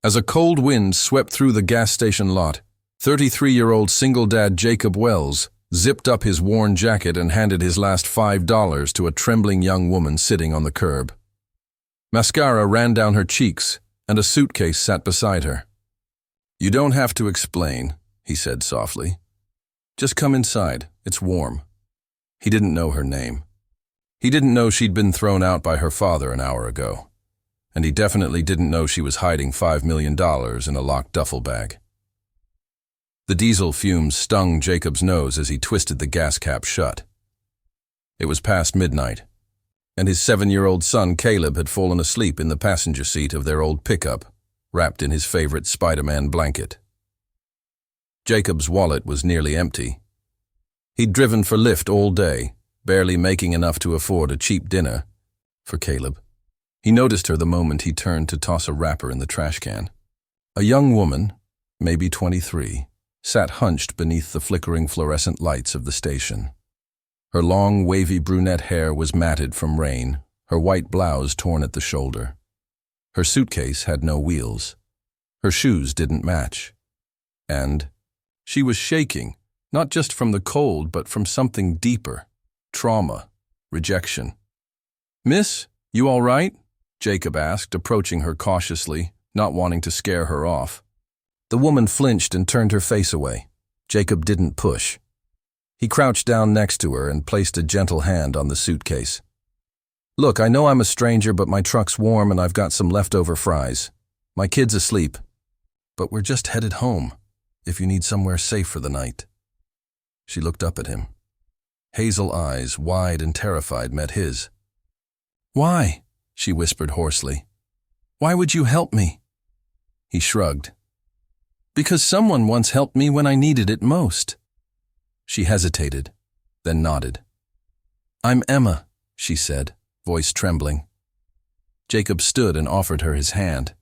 As a cold wind swept through the gas station lot, 33-year-old single dad Jacob Wells zipped up his worn jacket and handed his last $5 to a trembling young woman sitting on the curb. Mascara ran down her cheeks, and a suitcase sat beside her. "You don't have to explain," he said softly. "Just come inside, it's warm." He didn't know her name. He didn't know she'd been thrown out by her father an hour ago. And he definitely didn't know she was hiding $5 million in a locked duffel bag. The diesel fumes stung Jacob's nose as he twisted the gas cap shut. It was past midnight, and his 7-year-old son Caleb had fallen asleep in the passenger seat of their old pickup, wrapped in his favorite Spider-Man blanket. Jacob's wallet was nearly empty. He'd driven for Lyft all day, barely making enough to afford a cheap dinner for Caleb. He noticed her the moment he turned to toss a wrapper in the trash can. A young woman, maybe 23, sat hunched beneath the flickering fluorescent lights of the station. Her long, wavy brunette hair was matted from rain, her white blouse torn at the shoulder. Her suitcase had no wheels. Her shoes didn't match. And she was shaking, not just from the cold, but from something deeper. Trauma. Rejection. "Miss, you all right?" Jacob asked, approaching her cautiously, not wanting to scare her off. The woman flinched and turned her face away. Jacob didn't push. He crouched down next to her and placed a gentle hand on the suitcase. "Look, I know I'm a stranger, but my truck's warm and I've got some leftover fries. My kid's asleep. But we're just headed home, if you need somewhere safe for the night." She looked up at him. Hazel eyes, wide and terrified, met his. "Why?" she whispered hoarsely. "Why would you help me?" He shrugged. "Because someone once helped me when I needed it most." She hesitated, then nodded. "I'm Emma," she said, voice trembling. Jacob stood and offered her his hand.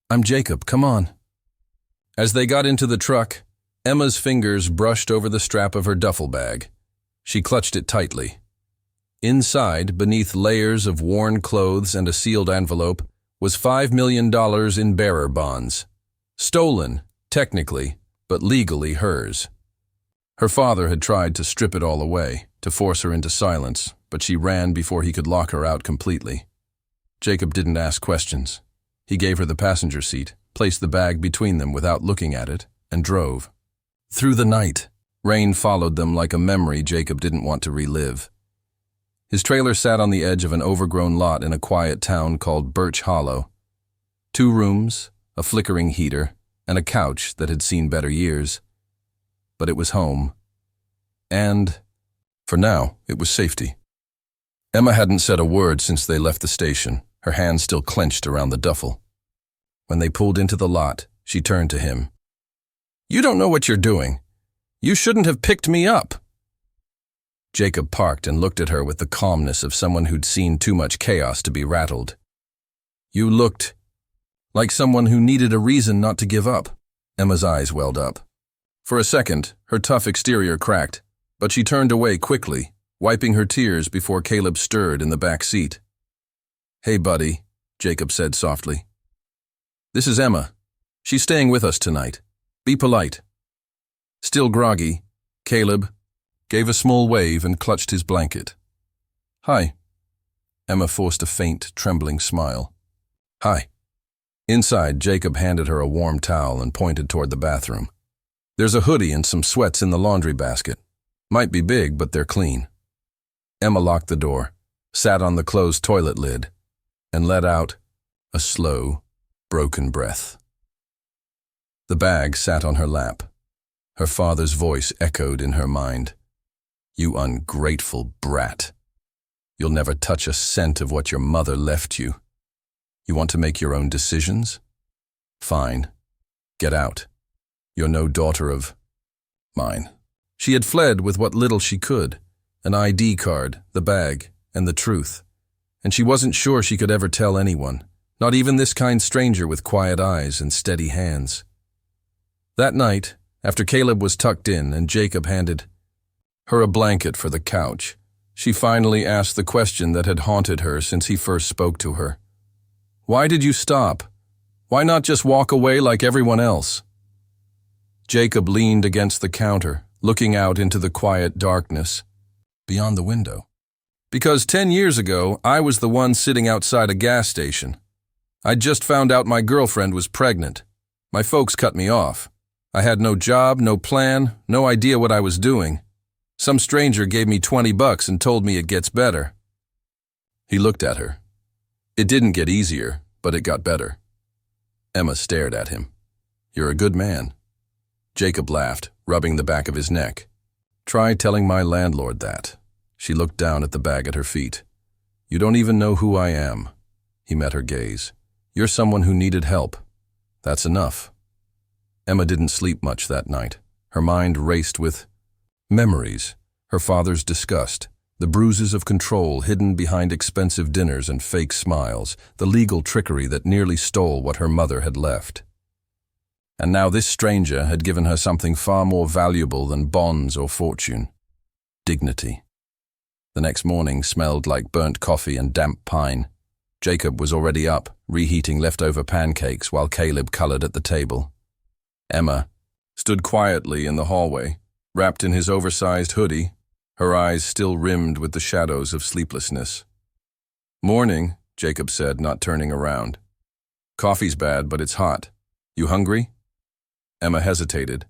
"I'm Jacob, come on." As they got into the truck, Emma's fingers brushed over the strap of her duffel bag. She clutched it tightly. Inside, beneath layers of worn clothes and a sealed envelope, was $5 million in bearer bonds. Stolen, technically, but legally hers. Her father had tried to strip it all away, to force her into silence, but she ran before he could lock her out completely. Jacob didn't ask questions. He gave her the passenger seat, placed the bag between them without looking at it, and drove. Through the night, rain followed them like a memory Jacob didn't want to relive. His trailer sat on the edge of an overgrown lot in a quiet town called Birch Hollow. 2 rooms, a flickering heater, and a couch that had seen better years. But it was home. And, for now, it was safety. Emma hadn't said a word since they left the station, her hands still clenched around the duffel. When they pulled into the lot, she turned to him. "You don't know what you're doing. You shouldn't have picked me up." Jacob parked and looked at her with the calmness of someone who'd seen too much chaos to be rattled. "You looked like someone who needed a reason not to give up." Emma's eyes welled up. For a second, her tough exterior cracked, but she turned away quickly, wiping her tears before Caleb stirred in the back seat. "Hey, buddy," Jacob said softly. "This is Emma. She's staying with us tonight. Be polite." Still groggy, Caleb gave a small wave and clutched his blanket. "Hi." Emma forced a faint, trembling smile. "Hi." Inside, Jacob handed her a warm towel and pointed toward the bathroom. "There's a hoodie and some sweats in the laundry basket. Might be big, but they're clean." Emma locked the door, sat on the closed toilet lid, and let out a slow, broken breath. The bag sat on her lap. Her father's voice echoed in her mind. "You ungrateful brat. You'll never touch a cent of what your mother left you. You want to make your own decisions? Fine. Get out. You're no daughter of mine." She had fled with what little she could, an ID card, the bag, and the truth. And she wasn't sure she could ever tell anyone, not even this kind stranger with quiet eyes and steady hands. That night, after Caleb was tucked in and Jacob handed her a blanket for the couch, she finally asked the question that had haunted her since he first spoke to her. "Why did you stop? Why not just walk away like everyone else? Jacob leaned against the counter, looking out into the quiet darkness beyond the window. Because 10 years ago, I was the one sitting outside a gas station. I'd just found out my girlfriend was pregnant. My folks cut me off. I had no job, no plan, no idea what I was doing. Some stranger gave me $20 and told me it gets better. He looked at her. It didn't get easier, but it got better. Emma stared at him. You're a good man. Jacob laughed, rubbing the back of his neck. Try telling my landlord that. She looked down at the bag at her feet. You don't even know who I am. He met her gaze. You're someone who needed help. That's enough. Emma didn't sleep much that night. Her mind raced with memories, her father's disgust, the bruises of control hidden behind expensive dinners and fake smiles, the legal trickery that nearly stole what her mother had left. And now this stranger had given her something far more valuable than bonds or fortune: dignity. The next morning smelled like burnt coffee and damp pine. Jacob was already up, reheating leftover pancakes while Caleb colored at the table. Emma stood quietly in the hallway, wrapped in his oversized hoodie, her eyes still rimmed with the shadows of sleeplessness. Morning, Jacob said, not turning around. Coffee's bad, but it's hot. You hungry? Emma hesitated.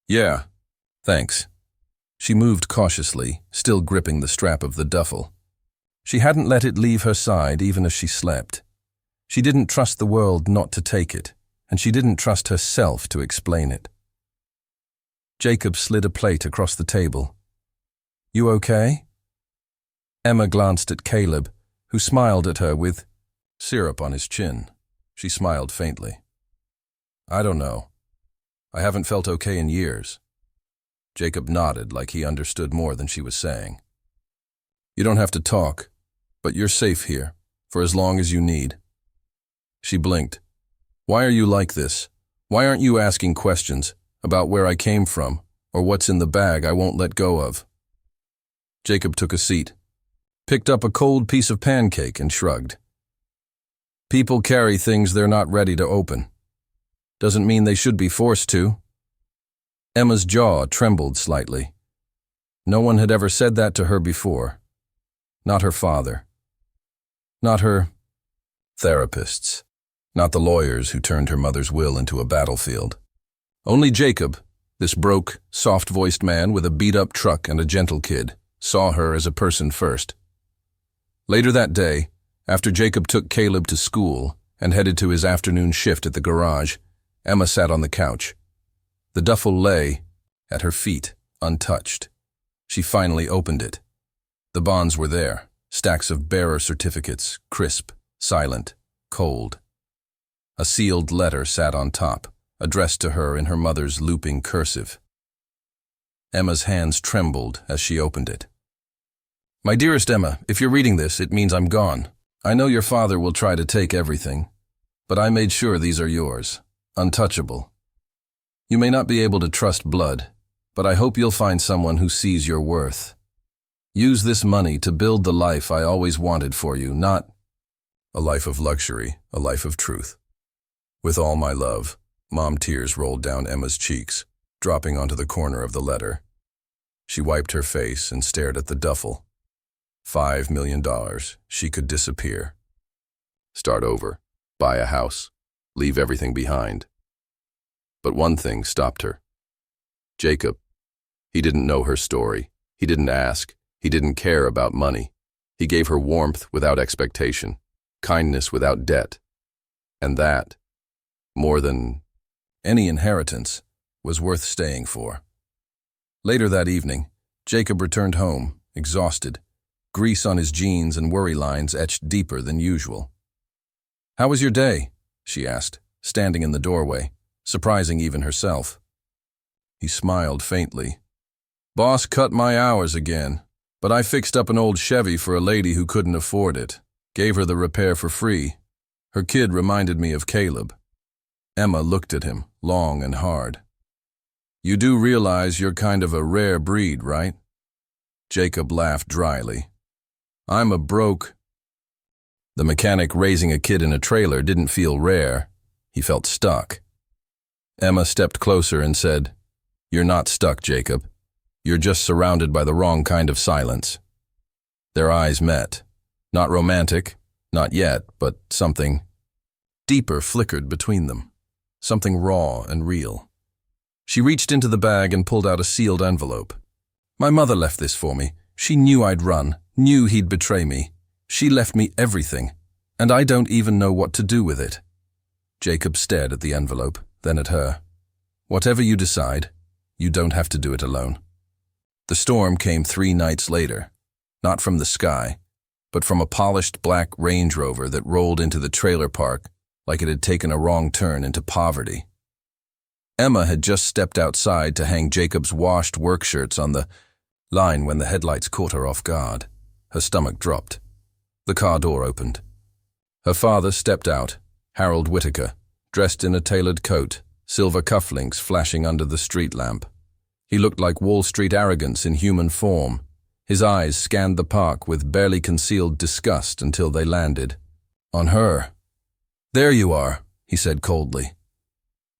Yeah, thanks. She moved cautiously, still gripping the strap of the duffel. She hadn't let it leave her side even as she slept. She didn't trust the world not to take it, and she didn't trust herself to explain it. Jacob slid a plate across the table. You okay? Emma glanced at Caleb, who smiled at her with syrup on his chin. She smiled faintly. I don't know. I haven't felt okay in years. Jacob nodded like he understood more than she was saying. You don't have to talk, but you're safe here, for as long as you need. She blinked. Why are you like this? Why aren't you asking questions about where I came from or what's in the bag I won't let go of? Jacob took a seat, picked up a cold piece of pancake and shrugged. People carry things they're not ready to open. Doesn't mean they should be forced to. Emma's jaw trembled slightly. No one had ever said that to her before. Not her father. Not her therapists. Not the lawyers who turned her mother's will into a battlefield. Only Jacob, this broke, soft-voiced man with a beat-up truck and a gentle kid, saw her as a person first. Later that day, after Jacob took Caleb to school and headed to his afternoon shift at the garage, Emma sat on the couch. The duffel lay at her feet, untouched. She finally opened it. The bonds were there, stacks of bearer certificates, crisp, silent, cold. A sealed letter sat on top, addressed to her in her mother's looping cursive. Emma's hands trembled as she opened it. My dearest Emma, if you're reading this, it means I'm gone. I know your father will try to take everything, but I made sure these are yours, untouchable. You may not be able to trust blood, but I hope you'll find someone who sees your worth. Use this money to build the life I always wanted for you, not a life of luxury, a life of truth. With all my love, Mom. Tears rolled down Emma's cheeks, dropping onto the corner of the letter. She wiped her face and stared at the duffel. $5 million. She could disappear. Start over. Buy a house. Leave everything behind. But one thing stopped her. Jacob. He didn't know her story. He didn't ask. He didn't care about money. He gave her warmth without expectation, kindness without debt. And that, more than any inheritance, was worth staying for. Later that evening, Jacob returned home, exhausted, grease on his jeans and worry lines etched deeper than usual. How was your day? She asked, standing in the doorway, surprising even herself. He smiled faintly. Boss cut my hours again, but I fixed up an old Chevy for a lady who couldn't afford it. Gave her the repair for free. Her kid reminded me of Caleb. Emma looked at him, long and hard. You do realize you're kind of a rare breed, right? Jacob laughed dryly. The mechanic raising a kid in a trailer didn't feel rare. He felt stuck. Emma stepped closer and said, "You're not stuck, Jacob. You're just surrounded by the wrong kind of silence." Their eyes met. Not romantic, not yet, but something deeper flickered between them. Something raw and real. She reached into the bag and pulled out a sealed envelope. "My mother left this for me. She knew I'd run, knew he'd betray me. She left me everything, and I don't even know what to do with it." Jacob stared at the envelope, then at her. "Whatever you decide, you don't have to do it alone." The storm came 3 nights later, not from the sky, but from a polished black Range Rover that rolled into the trailer park like it had taken a wrong turn into poverty. Emma had just stepped outside to hang Jacob's washed work shirts on the line when the headlights caught her off guard. Her stomach dropped. The car door opened. Her father stepped out, Harold Whitaker, dressed in a tailored coat, silver cufflinks flashing under the street lamp. He looked like Wall Street arrogance in human form. His eyes scanned the park with barely concealed disgust until they landed on her. "There you are," he said coldly.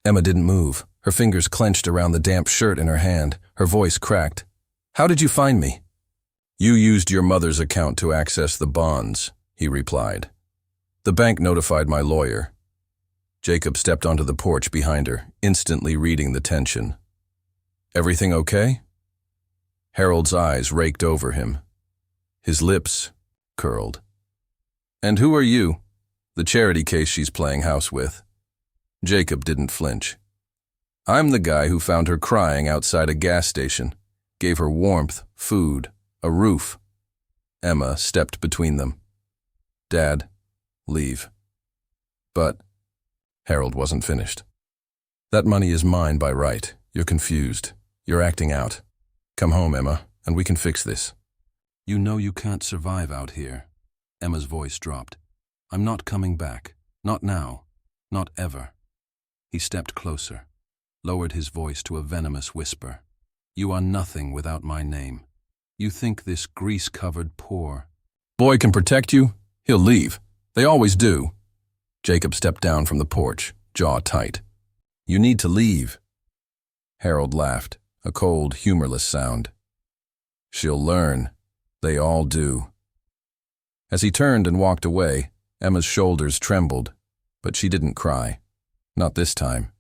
Emma didn't move. Her fingers clenched around the damp shirt in her hand. Her voice cracked. "How did you find me?" "You used your mother's account to access the bonds," he replied. "The bank notified my lawyer." Jacob stepped onto the porch behind her, instantly reading the tension. "Everything okay?" Harold's eyes raked over him. His lips curled. "And who are you?" "The charity case she's playing house with." Jacob didn't flinch. "I'm the guy who found her crying outside a gas station, gave her warmth, food, a roof." Emma stepped between them. "Dad, leave." "But..." Harold wasn't finished. "That money is mine by right. You're confused. You're acting out. Come home, Emma, and we can fix this." "You know you can't survive out here." Emma's voice dropped. "I'm not coming back. Not now. Not ever." He stepped closer, lowered his voice to a venomous whisper. "You are nothing without my name. You think this grease-covered poor boy can protect you? He'll leave. They always do." Jacob stepped down from the porch, jaw tight. "You need to leave." Harold laughed, a cold, humorless sound. "She'll learn. They all do." As he turned and walked away, Emma's shoulders trembled, but she didn't cry. Not this time.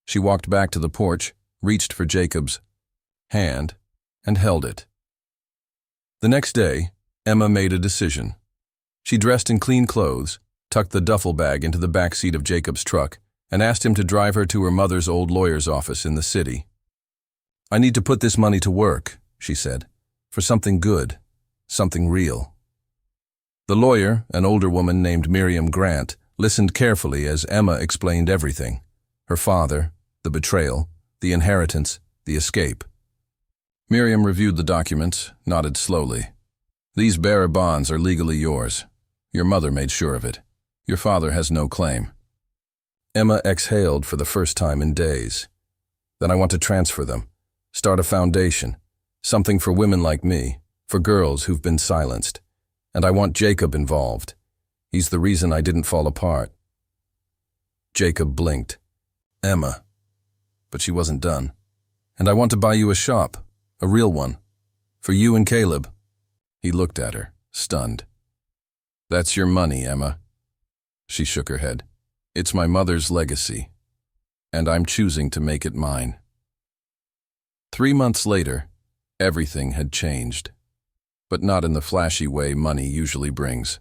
She walked back to the porch, reached for Jacob's hand, and held it. The next day, Emma made a decision. She dressed in clean clothes, tucked the duffel bag into the back seat of Jacob's truck, and asked him to drive her to her mother's old lawyer's office in the city. "I need to put this money to work," she said, "for something good, something real." The lawyer, an older woman named Miriam Grant, listened carefully as Emma explained everything. Her father, the betrayal, the inheritance, the escape. Miriam reviewed the documents, nodded slowly. "These bearer bonds are legally yours. Your mother made sure of it. Your father has no claim." Emma exhaled for the first time in days. "Then I want to transfer them, start a foundation, something for women like me, for girls who've been silenced. And I want Jacob involved. He's the reason I didn't fall apart." Jacob blinked. "Emma." But she wasn't done. "And I want to buy you a shop, a real one, for you and Caleb." He looked at her, stunned. "That's your money, Emma." She shook her head. "It's my mother's legacy, and I'm choosing to make it mine." 3 months later, everything had changed, but not in the flashy way money usually brings.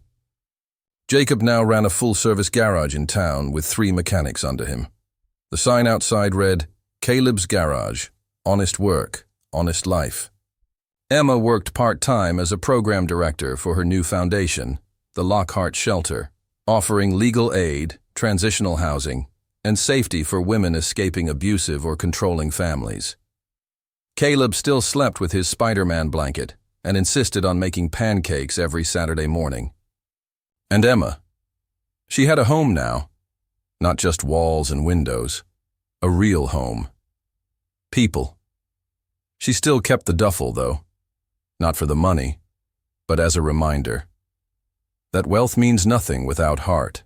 Jacob now ran a full-service garage in town with 3 mechanics under him. The sign outside read, "Caleb's Garage, honest work, honest life." Emma worked part-time as a program director for her new foundation, the Lockhart Shelter, offering legal aid, transitional housing, and safety for women escaping abusive or controlling families. Caleb still slept with his Spider-Man blanket and insisted on making pancakes every Saturday morning. And Emma. She had a home now. Not just walls and windows. A real home. People. She still kept the duffel, though. Not for the money, but as a reminder that wealth means nothing without heart.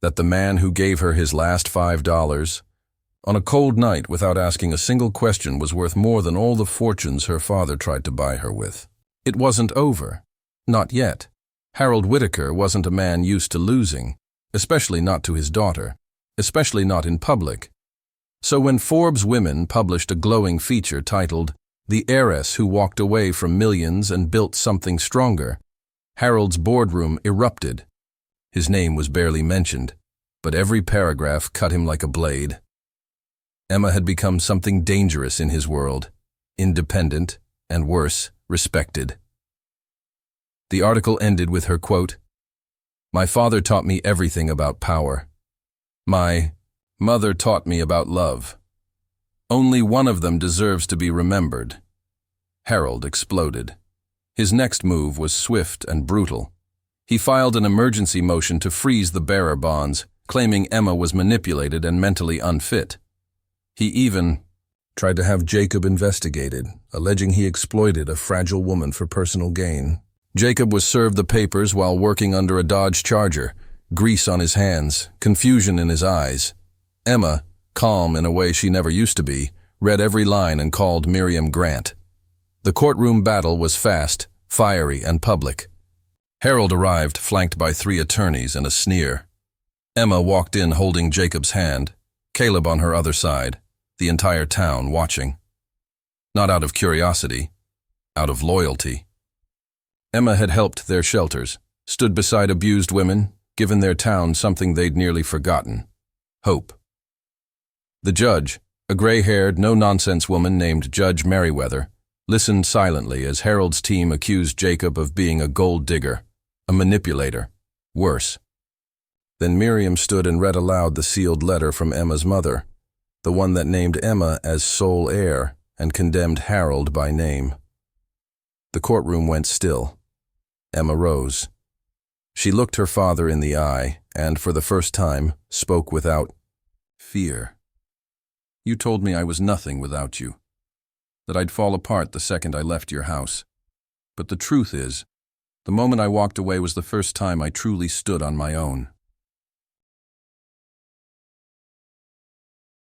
That the man who gave her his last $5 on a cold night without asking a single question was worth more than all the fortunes her father tried to buy her with. It wasn't over. Not yet. Harold Whittaker wasn't a man used to losing, especially not to his daughter, especially not in public. So when Forbes Women published a glowing feature titled "The Heiress Who Walked Away from Millions and Built Something Stronger," Harold's boardroom erupted. His name was barely mentioned, but every paragraph cut him like a blade. Emma had become something dangerous in his world, independent, and worse, respected. The article ended with her quote, "My father taught me everything about power. My mother taught me about love. Only one of them deserves to be remembered." Harold exploded. His next move was swift and brutal. He filed an emergency motion to freeze the bearer bonds, claiming Emma was manipulated and mentally unfit. He even tried to have Jacob investigated, alleging he exploited a fragile woman for personal gain. Jacob was served the papers while working under a Dodge Charger, grease on his hands, confusion in his eyes. Emma, calm in a way she never used to be, read every line and called Miriam Grant. The courtroom battle was fast, fiery, and public. Harold arrived, flanked by 3 attorneys and a sneer. Emma walked in holding Jacob's hand, Caleb on her other side, the entire town watching. Not out of curiosity, out of loyalty. Emma had helped their shelters, stood beside abused women, given their town something they'd nearly forgotten: hope. The judge, a gray-haired, no-nonsense woman named Judge Merriweather, listened silently as Harold's team accused Jacob of being a gold digger, a manipulator, worse. Then Miriam stood and read aloud the sealed letter from Emma's mother, the one that named Emma as sole heir and condemned Harold by name. The courtroom went still. Emma rose. She looked her father in the eye and, for the first time, spoke without fear. "You told me I was nothing without you, that I'd fall apart the second I left your house. But the truth is, the moment I walked away was the first time I truly stood on my own.